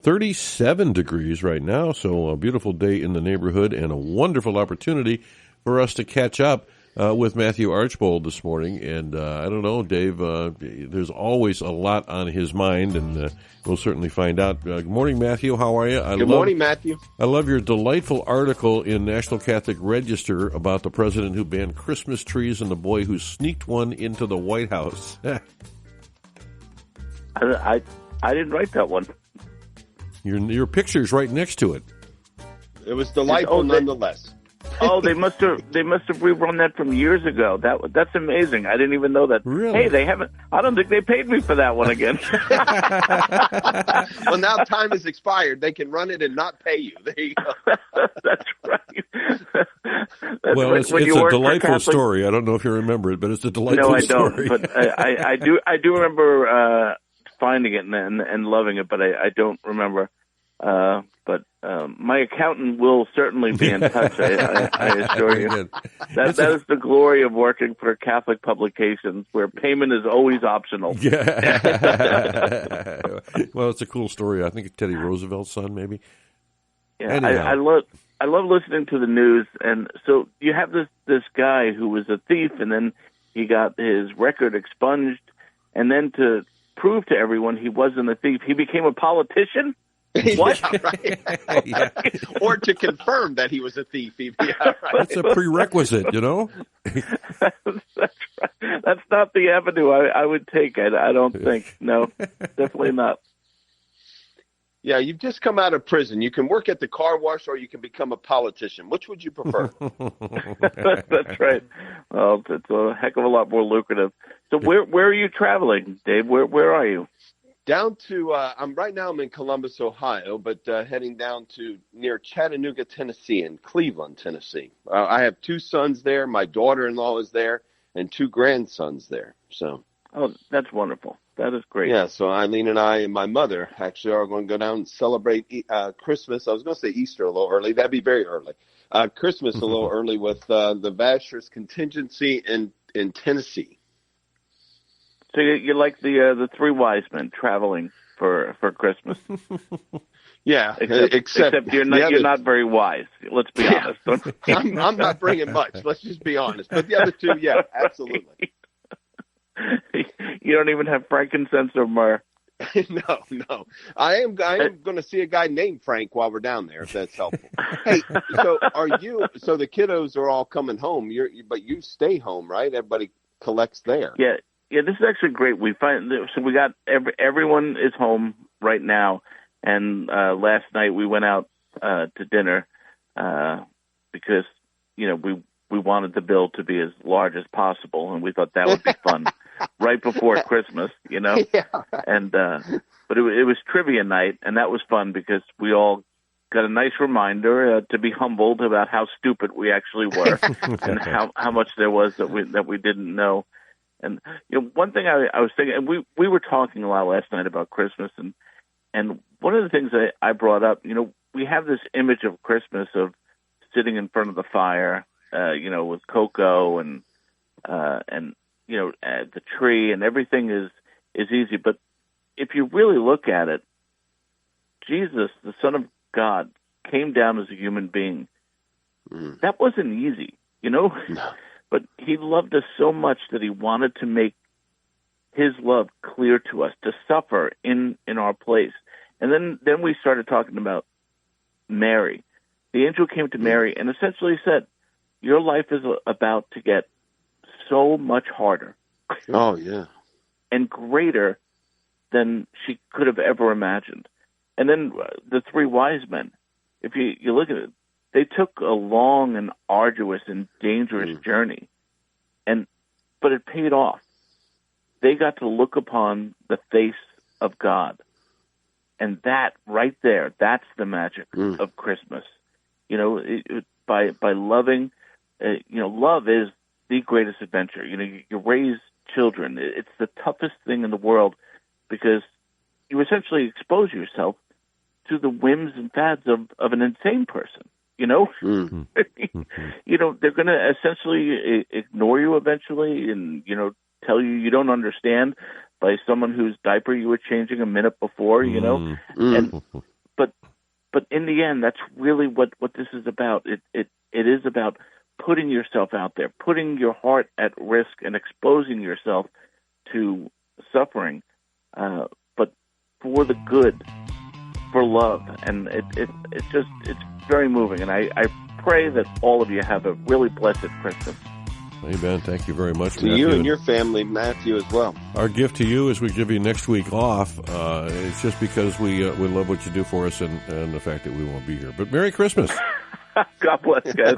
37 degrees right now, so a beautiful day in the neighborhood and a wonderful opportunity for us to catch up with Matthew Archbold this morning. And I don't know, Dave, there's always a lot on his mind, and we'll certainly find out. Good morning, Matthew. How are you? Good morning, Matthew. I love your delightful article in National Catholic Register about the president who banned Christmas trees and the boy who sneaked one into the White House. I didn't write that one. Your picture's right next to it. It was delightful nonetheless. They must have rerun that from years ago. That's amazing. I didn't even know that. Really? Hey, they haven't. I don't think they paid me for that one again. Well, now time has expired. They can run it and not pay you. There you go. That's right. It's a delightful story. I don't know if you remember it, but it's a delightful story. No, I don't. But I do remember finding it and loving it, but I don't remember. But my accountant will certainly be in touch. I assure you. That is the glory of working for Catholic publications, where payment is always optional. Yeah. Well, it's a cool story. I think it's Teddy Roosevelt's son, maybe. Yeah, I love listening to the news, and so you have this guy who was a thief, and then he got his record expunged, and then to prove to everyone he wasn't a thief, he became a politician. What? Yeah, right. Yeah. Or to confirm that he was a thief. Yeah, right. That's a prerequisite, you know? That's right. That's not the avenue I would take. I don't think. No, definitely not. Yeah, you've just come out of prison. You can work at the car wash or you can become a politician. Which would you prefer? That's right. Well, it's a heck of a lot more lucrative. So where are you traveling, Dave? Where are you? Down to, I'm in Columbus, Ohio, but heading down to near Chattanooga, Tennessee, and Cleveland, Tennessee. I have 2 sons there. My daughter-in-law is there, and 2 grandsons there. So. Oh, that's wonderful. That is great. Yeah, so Eileen and I and my mother actually are going to go down and celebrate Christmas. I was going to say Easter a little early. That'd be very early. Christmas a little early with the Vashers contingency in Tennessee. So you like the 3 wise men traveling for Christmas? Yeah, except you're not very wise. Let's be honest. I'm not bringing much. Let's just be honest. But the other 2, yeah, absolutely. You don't even have frankincense or myrrh. No. I am going to see a guy named Frank while we're down there, if that's helpful. Hey, so the kiddos are all coming home. But you stay home, right? Everybody collects there. Yeah. Yeah, this is actually great. We got everyone is home right now, and last night we went out to dinner because we wanted the bill to be as large as possible, and we thought that would be fun right before Christmas, Yeah. And but it was trivia night, and that was fun because we all got a nice reminder to be humbled about how stupid we actually were and how much there was that we didn't know. And one thing I was thinking, and we were talking a lot last night about Christmas, and one of the things that I brought up, we have this image of Christmas of sitting in front of the fire, with cocoa and the tree, and everything is easy. But if you really look at it, Jesus, the Son of God, came down as a human being. That wasn't easy, No. But he loved us so much that he wanted to make his love clear to us, to suffer in our place. And then we started talking about Mary. The angel came to Mary and essentially said, your life is about to get so much harder. Oh, yeah. And greater than she could have ever imagined. And then the 3 wise men, if you look at it, they took a long and arduous and dangerous journey, but it paid off. They got to look upon the face of God, and that right there, that's the magic of Christmas. By loving, love is the greatest adventure. You raise children. It's the toughest thing in the world because you essentially expose yourself to the whims and fads of an insane person. They're going to essentially ignore you eventually and, tell you don't understand. by someone whose diaper you were changing a minute before, you know. And but in the end, that's really what this is about. It is about putting yourself out there, putting your heart at risk, and exposing yourself to suffering, but for the good, for love, and it's very moving. And I pray that all of you have a really blessed Christmas. Amen. Thank you very much, to Matthew. you and your family, Matthew, as well. Our gift to you is we give you next week off. It's just because we love what you do for us and the fact that we won't be here. But Merry Christmas. God bless, guys.